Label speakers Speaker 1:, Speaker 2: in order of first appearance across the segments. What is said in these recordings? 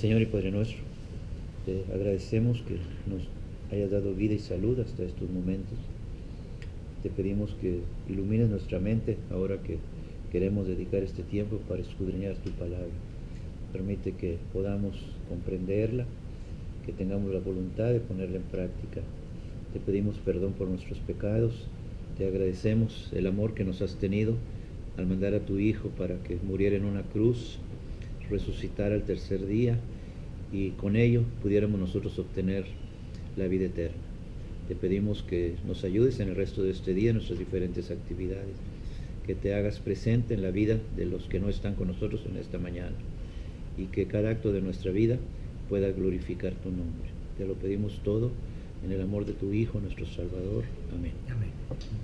Speaker 1: Señor y Padre nuestro, te agradecemos que nos hayas dado vida y salud hasta estos momentos. Te pedimos que ilumines nuestra mente ahora que queremos dedicar este tiempo para escudriñar tu palabra. Permite que podamos comprenderla, que tengamos la voluntad de ponerla en práctica. Te pedimos perdón por nuestros pecados. Te agradecemos el amor que nos has tenido al mandar a tu Hijo para que muriera en una cruz, resucitara al tercer día y con ello pudiéramos nosotros obtener la vida eterna. Te pedimos que nos ayudes en el resto de este día, en nuestras diferentes actividades, que te hagas presente en la vida de los que no están con nosotros en esta mañana y que cada acto de nuestra vida pueda glorificar tu nombre. Te lo pedimos todo en el amor de tu Hijo, nuestro Salvador. Amén.
Speaker 2: Amén.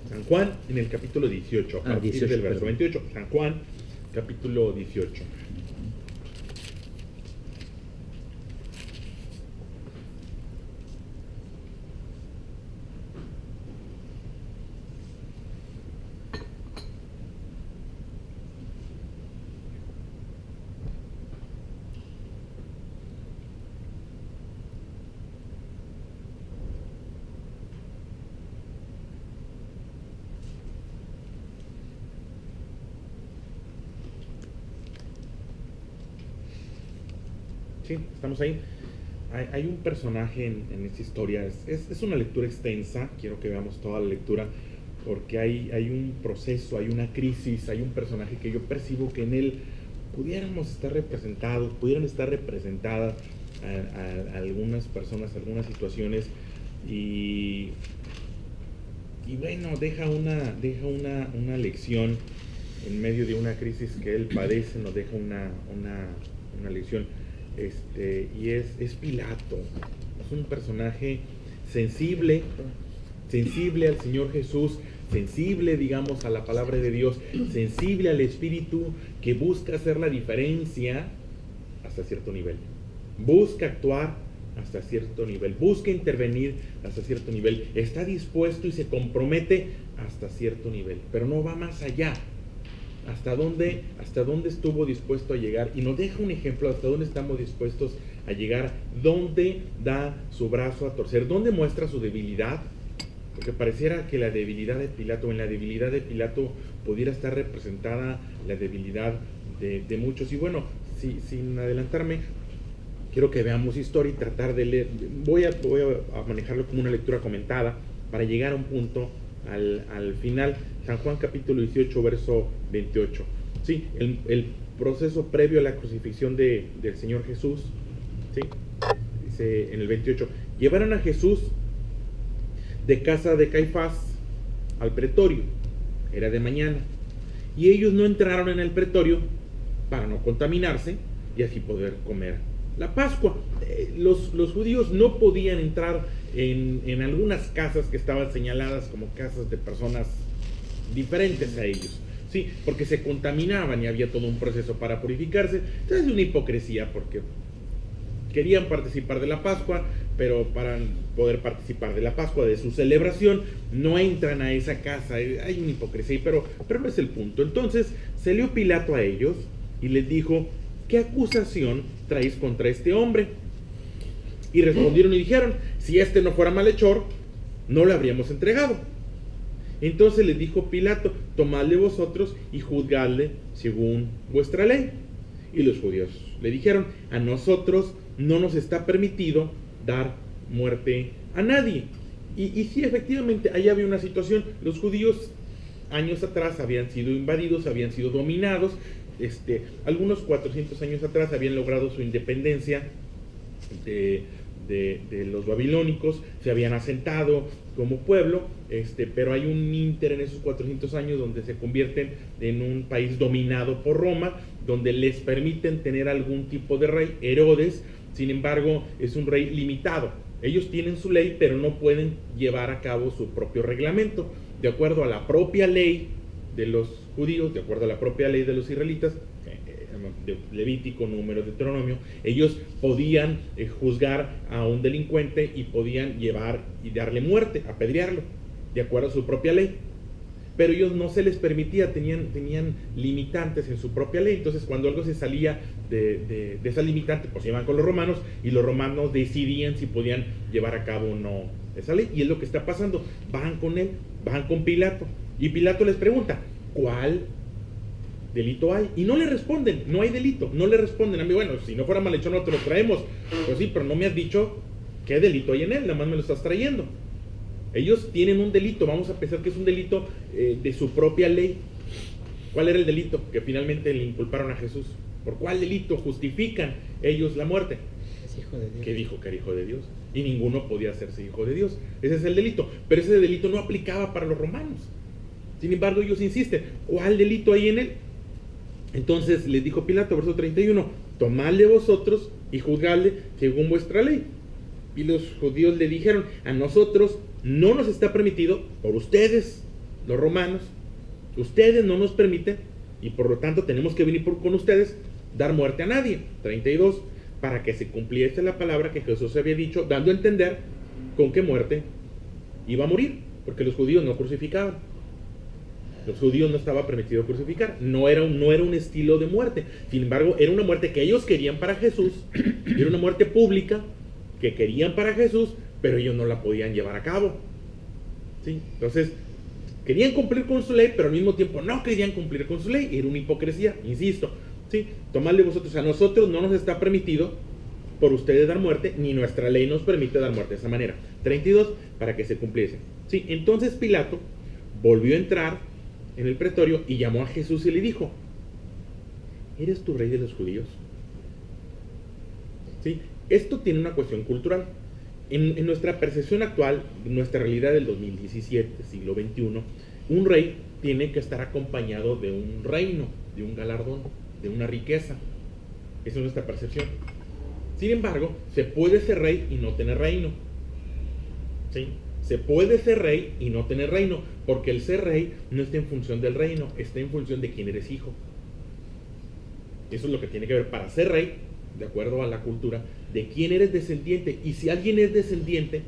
Speaker 2: San Juan, en el capítulo 18, a partir
Speaker 1: 18,
Speaker 2: del verso
Speaker 1: perdón.
Speaker 2: 28. San Juan, capítulo 18. Sí, estamos ahí. Hay un personaje en esta historia, es una lectura extensa, quiero que veamos toda la lectura, porque hay un proceso, hay una crisis, hay un personaje que yo percibo que en él pudiéramos estar representados, pudieran estar representadas a algunas personas, algunas situaciones, y bueno, deja una lección en medio de una crisis que él padece, nos deja una lección. Y es Pilato. Es un personaje sensible al Señor Jesús, sensible, digamos, a la palabra de Dios, sensible al Espíritu, que busca hacer la diferencia hasta cierto nivel, busca actuar hasta cierto nivel, busca intervenir hasta cierto nivel, está dispuesto y se compromete hasta cierto nivel, pero no va más allá. ¿Hasta dónde estuvo dispuesto a llegar? Y nos deja un ejemplo hasta dónde estamos dispuestos a llegar, dónde da su brazo a torcer, dónde muestra su debilidad, porque pareciera que la debilidad de Pilato, en la debilidad de Pilato pudiera estar representada la debilidad de muchos. Y bueno, sin adelantarme, quiero que veamos historia y tratar de leer. Voy a manejarlo como una lectura comentada para llegar a un punto al final. San Juan capítulo 18, verso 28. Sí, el proceso previo a la crucifixión del Señor Jesús. Sí, dice en el 28: llevaron a Jesús de casa de Caifás al pretorio. Era de mañana. Y ellos no entraron en el pretorio para no contaminarse y así poder comer la Pascua. Los judíos no podían entrar en algunas casas que estaban señaladas como casas de personas diferentes a ellos, sí, porque se contaminaban y había todo un proceso para purificarse. Entonces es una hipocresía, porque querían participar de la Pascua, pero para poder participar de la Pascua, de su celebración, no entran a esa casa. Hay una hipocresía, pero no es el punto. Entonces salió Pilato a ellos y les dijo: ¿qué acusación traéis contra este hombre? Y respondieron y dijeron: si este no fuera malhechor, no lo habríamos entregado. Entonces les dijo Pilato: tomadle vosotros y juzgadle según vuestra ley. Y los judíos le dijeron: a nosotros no nos está permitido dar muerte a nadie. Y sí, efectivamente, ahí había una situación. Los judíos años atrás habían sido invadidos, habían sido dominados. Algunos 400 años atrás habían logrado su independencia de los babilónicos, se habían asentado como pueblo, pero hay un ínter en esos 400 años donde se convierten en un país dominado por Roma, donde les permiten tener algún tipo de rey. Herodes, sin embargo, es un rey limitado. Ellos tienen su ley, pero no pueden llevar a cabo su propio reglamento. De acuerdo a la propia ley de los judíos, de acuerdo a la propia ley de los israelitas, de Levítico, Número, Deuteronomio, ellos podían juzgar a un delincuente y podían llevar y darle muerte, apedrearlo, de acuerdo a su propia ley. pero ellos no se les permitía, tenían limitantes en su propia ley. Entonces cuando algo se salía de esa limitante, pues iban con los romanos, y los romanos decidían si podían llevar a cabo o no esa ley. Y es lo que está pasando, van con él, van con Pilato, y Pilato les pregunta, ¿cuál delito hay? Y no le responden, no hay delito, no le responden. A mí, bueno, si no fuera malhechor no te lo traemos. Pues sí, pero no me has dicho qué delito hay en él, nada más me lo estás trayendo. Ellos tienen un delito, vamos a pensar que es un delito de su propia ley. ¿Cuál era el delito que finalmente le inculparon a Jesús? ¿Por cuál delito justifican ellos la muerte?
Speaker 3: Es hijo de Dios.
Speaker 2: Que dijo que era hijo de Dios, y ninguno podía hacerse hijo de Dios. Ese es el delito, pero ese delito no aplicaba para los romanos. Sin embargo, ellos insisten, ¿cuál delito hay en él? Entonces les dijo Pilato, verso 31, tomadle vosotros y juzgadle según vuestra ley. Y los judíos le dijeron, a nosotros no nos está permitido, por ustedes, los romanos, ustedes no nos permiten, y por lo tanto tenemos que venir con ustedes, dar muerte a nadie. 32, para que se cumpliese la palabra que Jesús había dicho, dando a entender con qué muerte iba a morir, porque los judíos no crucificaban. Los judíos no estaba permitido crucificar, no era un estilo de muerte. Sin embargo, era una muerte que ellos querían para Jesús, era una muerte pública que querían para Jesús, pero ellos no la podían llevar a cabo. ¿Sí? Entonces, querían cumplir con su ley, pero al mismo tiempo no querían cumplir con su ley. Era una hipocresía, insisto. ¿Sí? Tomadle vosotros, a nosotros no nos está permitido por ustedes dar muerte, ni nuestra ley nos permite dar muerte de esa manera. 32, para que se cumpliese. ¿Sí? Entonces Pilato volvió a entrar en el pretorio y llamó a Jesús y le dijo, ¿eres tú rey de los judíos? ¿Sí? Esto tiene una cuestión cultural. En nuestra percepción actual, en nuestra realidad del 2017, siglo XXI, un rey tiene que estar acompañado de un reino, de un galardón, de una riqueza. Esa es nuestra percepción. Sin embargo, se puede ser rey y no tener reino. ¿Sí? Se puede ser rey y no tener reino, porque el ser rey no está en función del reino, está en función de quién eres hijo. Eso es lo que tiene que ver para ser rey, de acuerdo a la cultura, de quién eres descendiente. Y si alguien es descendiente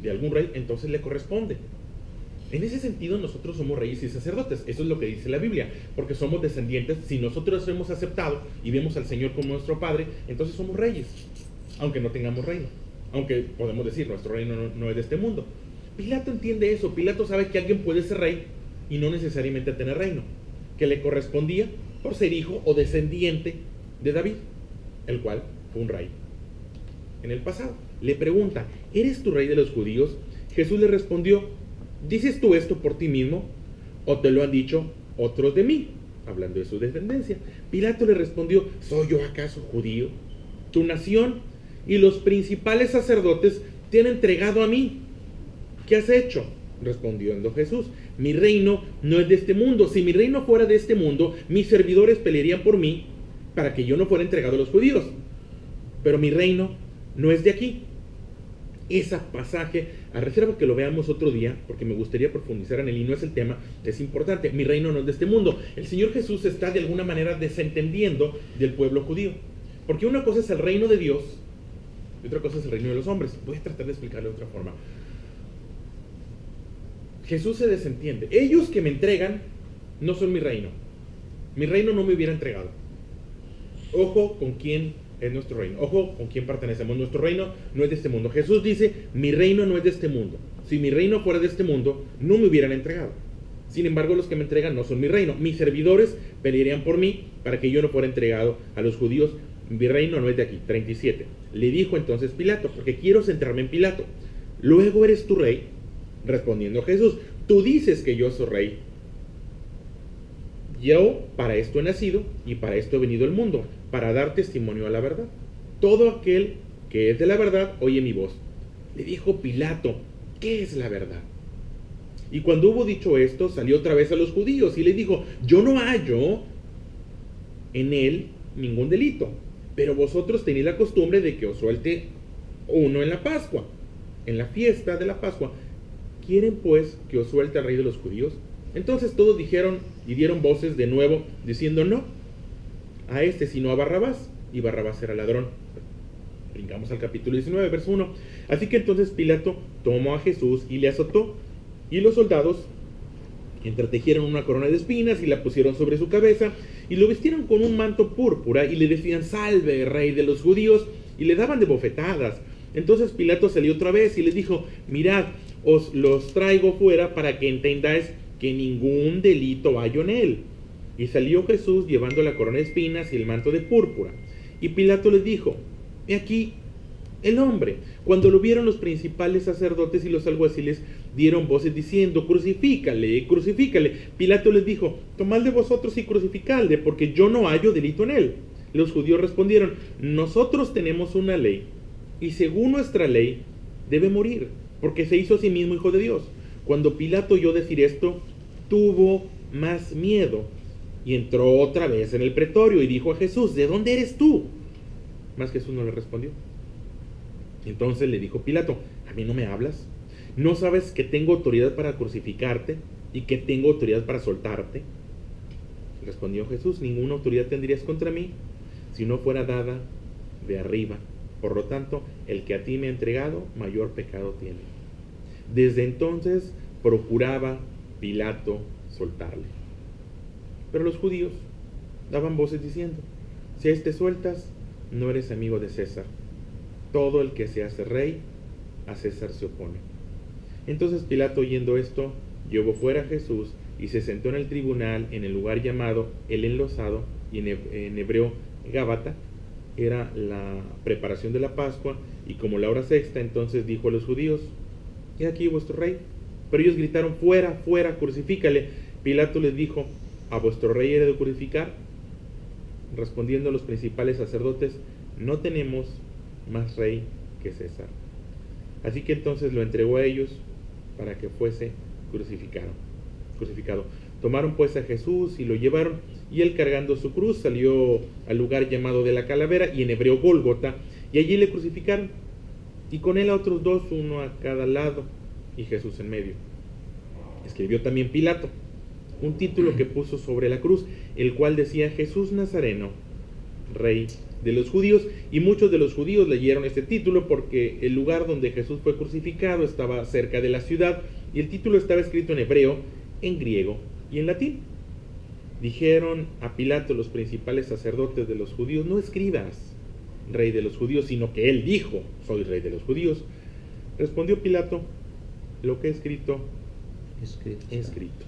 Speaker 2: de algún rey, entonces le corresponde. En ese sentido, nosotros somos reyes y sacerdotes. Eso es lo que dice la Biblia, porque somos descendientes. Si nosotros hemos aceptado y vemos al Señor como nuestro Padre, entonces somos reyes, aunque no tengamos reino. Aunque podemos decir, nuestro reino no es de este mundo. Pilato entiende eso. Pilato sabe que alguien puede ser rey y no necesariamente tener reino, que le correspondía por ser hijo o descendiente de David, el cual fue un rey en el pasado. Le pregunta, ¿eres tú rey de los judíos? Jesús le respondió, ¿dices tú esto por ti mismo o te lo han dicho otros de mí? Hablando de su descendencia. Pilato le respondió, ¿soy yo acaso judío? Tu nación y los principales sacerdotes te han entregado a mí. ¿Qué has hecho? Respondiendo Jesús, mi reino no es de este mundo. Si mi reino fuera de este mundo, mis servidores pelearían por mí para que yo no fuera entregado a los judíos. Pero mi reino no es de aquí. Ese pasaje, a reserva que lo veamos otro día, porque me gustaría profundizar en él y no es el tema, es importante. Mi reino no es de este mundo. El Señor Jesús está de alguna manera desentendiendo del pueblo judío. Porque una cosa es el reino de Dios y otra cosa es el reino de los hombres. Voy a tratar de explicarlo de otra forma. Jesús se desentiende. Ellos que me entregan no son mi reino. Mi reino no me hubiera entregado. Ojo con quién es nuestro reino. Ojo con quién pertenecemos. Nuestro reino no es de este mundo. Jesús dice, mi reino no es de este mundo. Si mi reino fuera de este mundo, no me hubieran entregado. Sin embargo, los que me entregan no son mi reino. Mis servidores pelearían por mí para que yo no fuera entregado a los judíos. Mi reino no es de aquí. 37. Le dijo entonces Pilato, porque quiero centrarme en Pilato. Luego eres tu rey. Respondiendo Jesús, tú dices que yo soy rey. Yo para esto he nacido y para esto he venido al mundo, para dar testimonio a la verdad. Todo aquel que es de la verdad oye mi voz. Le dijo Pilato, ¿qué es la verdad? Y cuando hubo dicho esto, salió otra vez a los judíos y les dijo, yo no hallo en él ningún delito, pero vosotros tenéis la costumbre de que os suelte uno en la Pascua, en la fiesta de la Pascua. ¿Quieren pues que os suelte al rey de los judíos? Entonces todos dijeron y dieron voces de nuevo, diciendo no a este, sino a Barrabás. Y Barrabás era ladrón. Brincamos al capítulo 19, verso 1. Así que entonces Pilato tomó a Jesús y le azotó. Y los soldados Entretejieron una corona de espinas y la pusieron sobre su cabeza y lo vistieron con un manto púrpura y le decían: salve, rey de los judíos, y le daban de bofetadas. Entonces Pilato salió otra vez y les dijo: mirad, os los traigo fuera para que entendáis que ningún delito hallo en él. Y salió Jesús llevando la corona de espinas y el manto de púrpura. Y Pilato les dijo: he aquí el hombre. Cuando lo vieron, los principales sacerdotes y los alguaciles dieron voces diciendo: crucifícale, crucifícale. Pilato les dijo: tomad de vosotros y crucificadle, porque yo no hallo delito en él. Los judíos respondieron: nosotros tenemos una ley, y según nuestra ley debe morir, porque se hizo a sí mismo hijo de Dios. Cuando Pilato oyó decir esto, tuvo más miedo, y entró otra vez en el pretorio y dijo a Jesús: ¿de dónde eres tú? Mas Jesús no le respondió. Entonces le dijo Pilato: ¿a mí no me hablas? ¿No sabes que tengo autoridad para crucificarte y que tengo autoridad para soltarte? Respondió Jesús: ninguna autoridad tendrías contra mí si no fuera dada de arriba. Por lo tanto, el que a ti me ha entregado, mayor pecado tiene. Desde entonces procuraba Pilato soltarle. Pero los judíos daban voces diciendo: si a este sueltas, no eres amigo de César. Todo el que se hace rey, a César se opone. Entonces Pilato, oyendo esto, llevó fuera a Jesús y se sentó en el tribunal en el lugar llamado El Enlosado, y en hebreo Gábata. Era la preparación de la Pascua, y como la hora sexta, entonces dijo a los judíos: he aquí vuestro rey. Pero ellos gritaron: fuera, fuera, crucifícale. Pilato les dijo: ¿a vuestro rey he de crucificar? Respondiendo los principales sacerdotes: no tenemos más rey que César. Así que entonces lo entregó a ellos para que fuese crucificado. Tomaron pues a Jesús y lo llevaron, y él, cargando su cruz, salió al lugar llamado de la Calavera, y en hebreo Gólgota, y allí le crucificaron, y con él a otros dos, uno a cada lado, y Jesús en medio. Escribió también Pilato un título que puso sobre la cruz, el cual decía: Jesús Nazareno, Rey de los judíos. Y muchos de los judíos leyeron este título porque el lugar donde Jesús fue crucificado estaba cerca de la ciudad, y el título estaba escrito en hebreo, en griego y en latín. Dijeron a Pilato los principales sacerdotes de los judíos: no escribas Rey de los judíos, sino que él dijo: soy Rey de los judíos. Respondió Pilato: lo que he escrito, he escrito.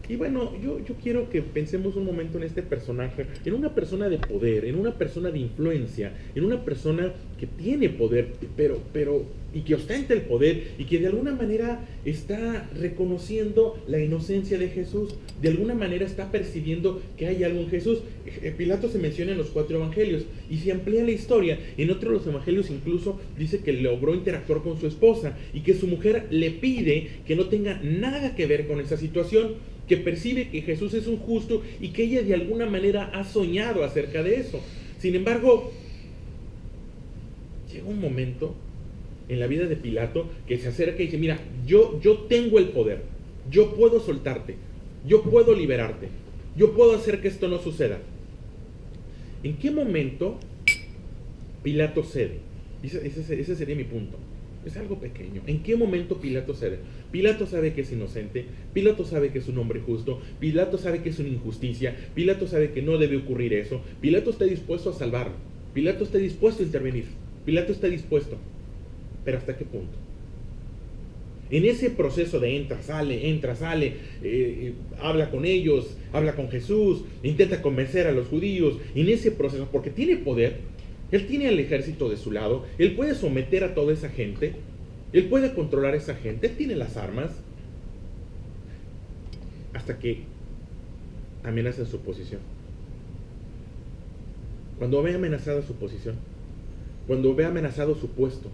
Speaker 2: Y bueno, yo quiero que pensemos un momento en este personaje, en una persona de poder, en una persona de influencia, en una persona que tiene poder, pero y que ostenta el poder, y que de alguna manera está reconociendo la inocencia de Jesús, de alguna manera está percibiendo que hay algo en Jesús. Pilato se menciona en los 4 evangelios, y si amplía la historia, en otro de los evangelios incluso dice que logró interactuar con su esposa, y que su mujer le pide que no tenga nada que ver con esa situación, que percibe que Jesús es un justo, y que ella de alguna manera ha soñado acerca de eso. Sin embargo, llega un momento en la vida de Pilato que se acerca y dice: mira, yo tengo el poder, yo puedo soltarte, yo puedo liberarte, yo puedo hacer que esto no suceda. ¿En qué momento Pilato cede? Ese sería mi punto. Es algo pequeño. ¿En qué momento Pilato cede? Pilato sabe que es inocente, Pilato sabe que es un hombre justo, Pilato sabe que es una injusticia, Pilato sabe que no debe ocurrir eso, Pilato está dispuesto a salvarlo, Pilato está dispuesto a intervenir, Pilato está dispuesto. ¿Pero hasta qué punto? En ese proceso de entra, sale, habla con ellos, habla con Jesús, intenta convencer a los judíos, en ese proceso, porque tiene poder. Él tiene al ejército de su lado, él puede someter a toda esa gente, él puede controlar a esa gente, él tiene las armas, hasta que amenaza su posición. Cuando ve amenazada su posición, cuando ve amenazado su puesto,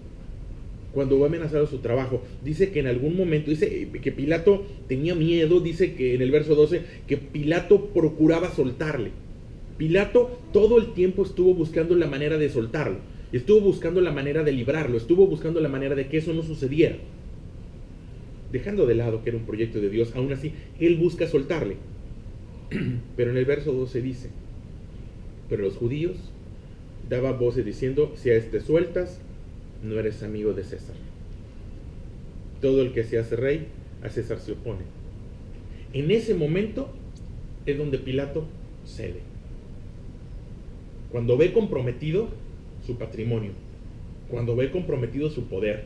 Speaker 2: cuando ve amenazado su trabajo, dice que en algún momento, dice que Pilato tenía miedo, dice que en el verso 12, que Pilato procuraba soltarle. Pilato todo el tiempo estuvo buscando la manera de soltarlo, estuvo buscando la manera de librarlo, estuvo buscando la manera de que eso no sucediera. Dejando de lado que era un proyecto de Dios, aún así, él busca soltarle. Pero en el verso 12 dice: pero los judíos daban voces diciendo: si a este sueltas, no eres amigo de César. Todo el que se hace rey, a César se opone. En ese momento es donde Pilato cede. Cuando ve comprometido su patrimonio, cuando ve comprometido su poder,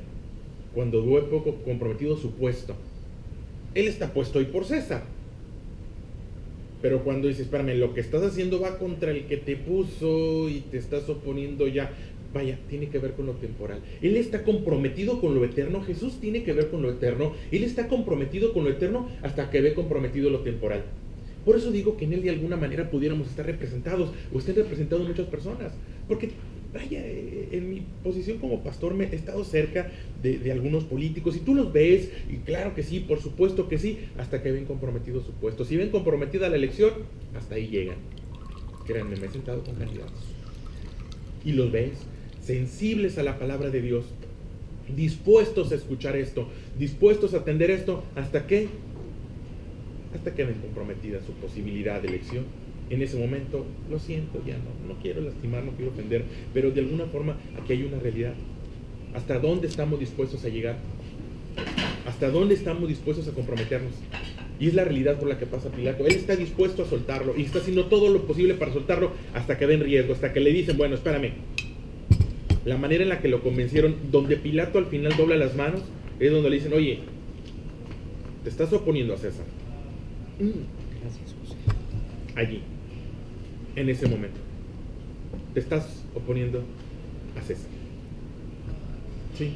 Speaker 2: cuando ve comprometido su puesto. Él está puesto hoy por César. Pero cuando dice, espérame, lo que estás haciendo va contra el que te puso y te estás oponiendo ya, vaya, tiene que ver con lo temporal. Él está comprometido con lo eterno, Jesús tiene que ver con lo eterno, Él está comprometido con lo eterno hasta que ve comprometido lo temporal. Por eso digo que en Él de alguna manera pudiéramos estar representados, o estén representados muchas personas, porque vaya, en mi posición como pastor me he estado cerca de algunos políticos y tú los ves, y claro que sí, por supuesto que sí, hasta que ven comprometido su puesto. Si ven comprometida la elección, hasta ahí llegan. Créanme, me he sentado con candidatos y los ves sensibles a la palabra de Dios, dispuestos a escuchar esto, dispuestos a atender esto, ¿hasta qué? Hasta que ven comprometida su posibilidad de elección. En ese momento, lo siento, ya no quiero lastimar, no quiero ofender, pero de alguna forma aquí hay una realidad. ¿Hasta dónde estamos dispuestos a llegar? ¿Hasta dónde estamos dispuestos a comprometernos? Y es la realidad por la que pasa Pilato. Él está dispuesto a soltarlo y está haciendo todo lo posible para soltarlo hasta que ve en riesgo, hasta que le dicen, bueno, espérame. La manera en la que lo convencieron, donde Pilato al final dobla las manos, es donde le dicen, oye, te estás oponiendo a César.
Speaker 1: Gracias, José.
Speaker 2: Allí, en ese momento, te estás oponiendo a César. Sí.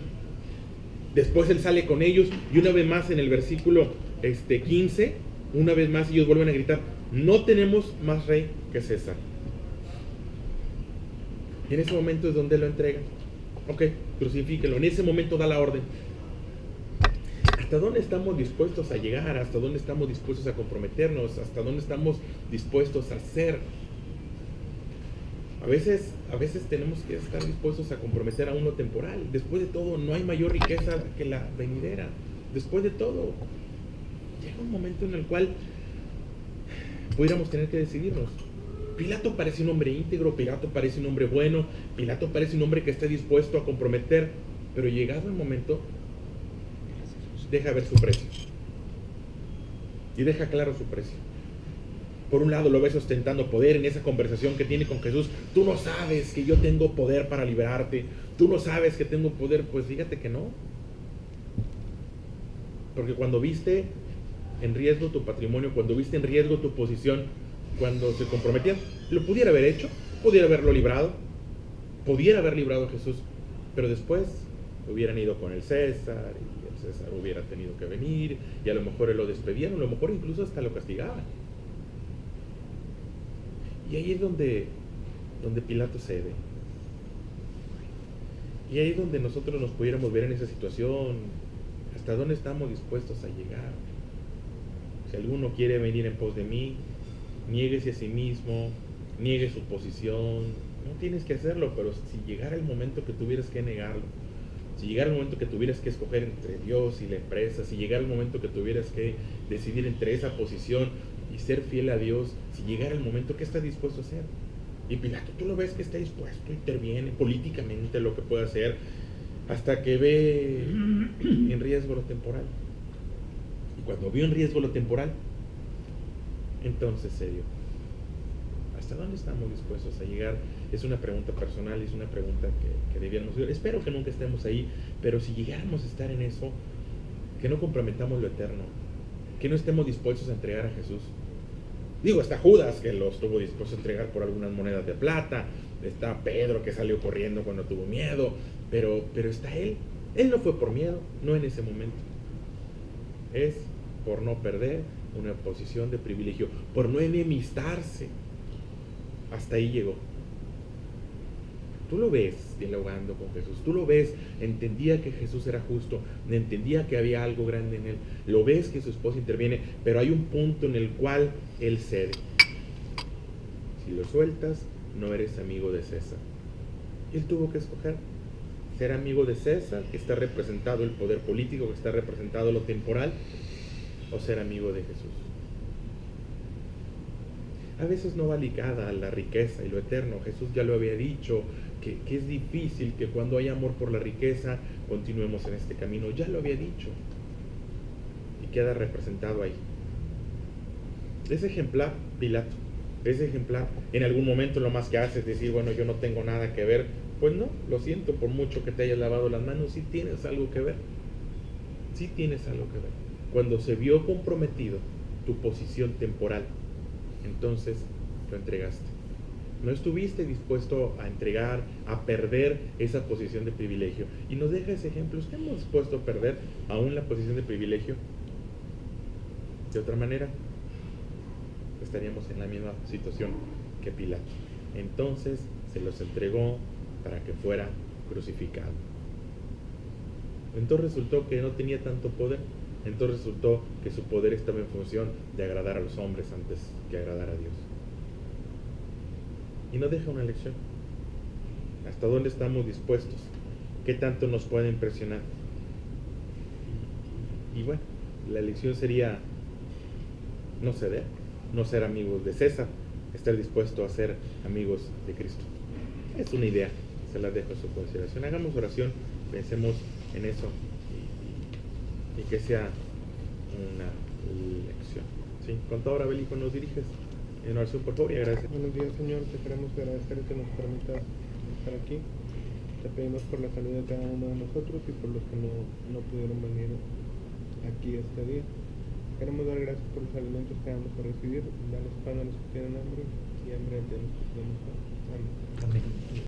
Speaker 2: Después él sale con ellos y una vez más en el versículo 15, una vez más ellos vuelven a gritar, no tenemos más rey que César. Y en ese momento es donde lo entregan. Ok, crucifíquenlo. En ese momento da la orden. ¿Hasta dónde estamos dispuestos a llegar? ¿Hasta dónde estamos dispuestos a comprometernos? ¿Hasta dónde estamos dispuestos a ser? A veces tenemos que estar dispuestos a comprometer a uno temporal. Después de todo, no hay mayor riqueza que la venidera. Después de todo, llega un momento en el cual pudiéramos tener que decidirnos. Pilato parece un hombre íntegro, Pilato parece un hombre bueno, Pilato parece un hombre que esté dispuesto a comprometer, pero llegado el momento, deja ver su precio. Y deja claro su precio. Por un lado lo ves ostentando poder en esa conversación que tiene con Jesús. Tú no sabes que yo tengo poder para liberarte. Tú no sabes que tengo poder. Pues fíjate que no. Porque cuando viste en riesgo tu patrimonio, cuando viste en riesgo tu posición, cuando se comprometían, lo pudiera haber hecho, pudiera haberlo librado, pudiera haber librado a Jesús, pero después hubieran ido con el César y el César hubiera tenido que venir y a lo mejor él lo despedían, a lo mejor incluso hasta lo castigaban. Y ahí es donde Pilato cede. Y ahí es donde nosotros nos pudiéramos ver en esa situación, hasta dónde estamos dispuestos a llegar. Si alguno quiere venir en pos de mí, niéguese a sí mismo, niegue su posición. No tienes que hacerlo, pero si llegara el momento que tuvieras que negarlo, si llegara el momento que tuvieras que escoger entre Dios y la empresa, si llegara el momento que tuvieras que decidir entre esa posición y ser fiel a Dios, si llegara el momento, ¿qué estás dispuesto a hacer? Y Pilato, tú lo ves que está dispuesto, interviene políticamente lo que puede hacer, hasta que ve en riesgo lo temporal. Y cuando vio en riesgo lo temporal, entonces se dio. ¿Hasta dónde estamos dispuestos a llegar? Es una pregunta personal, es una pregunta que debíamos hacer. Espero que nunca estemos ahí, pero si llegáramos a estar en eso, que no comprometamos lo eterno, que no estemos dispuestos a entregar a Jesús. Digo, está Judas, que lo estuvo dispuesto a entregar por algunas monedas de plata, está Pedro, que salió corriendo cuando tuvo miedo, pero está él. Él no fue por miedo, no en ese momento. Es por no perder una posición de privilegio, por no enemistarse. Hasta ahí llegó. Tú lo ves dialogando con Jesús, tú lo ves, entendía que Jesús era justo, entendía que había algo grande en él, lo ves que su esposa interviene, pero hay un punto en el cual él cede. Si lo sueltas, no eres amigo de César. Él tuvo que escoger ser amigo de César, que está representado el poder político, que está representado lo temporal, o ser amigo de Jesús. A veces no va ligada a la riqueza y lo eterno. Jesús ya lo había dicho, que es difícil que cuando hay amor por la riqueza continuemos en este camino. Ya lo había dicho. Y queda representado ahí. Es ejemplar Pilato, es ejemplar. En algún momento lo más que hace es decir, bueno, yo no tengo nada que ver. Pues no, lo siento, por mucho que te hayas lavado las manos, sí tienes algo que ver. Sí tienes algo que ver. Cuando se vio comprometido tu posición temporal, entonces lo entregaste. No estuviste dispuesto a entregar, a perder esa posición de privilegio. Y nos deja ese ejemplo. ¿Estamos dispuestos a perder aún la posición de privilegio? De otra manera, estaríamos en la misma situación que Pilato. Entonces se los entregó para que fuera crucificado. Entonces resultó que no tenía tanto poder. Entonces resultó que su poder estaba en función de agradar a los hombres antes que agradar a Dios. Y nos deja una lección. ¿Hasta dónde estamos dispuestos? ¿Qué tanto nos puede impresionar? Y bueno, la lección sería no ceder, no ser amigos de César, estar dispuesto a ser amigos de Cristo. Es una idea, se las dejo a su consideración. Hagamos oración, pensemos en eso y que sea una lección. ¿Sí? Contador Abelico, nos diriges en oración, por favor, y agradecemos.
Speaker 3: Buenos días, Señor. Te queremos agradecer que nos permitas estar aquí. Te pedimos por la salud de cada uno de nosotros y por los que no pudieron venir aquí este día. Queremos dar gracias por los alimentos que vamos a recibir. Dales pan a los que tienen hambre y hambre a los que tenemos pan. Amén.
Speaker 2: Amén.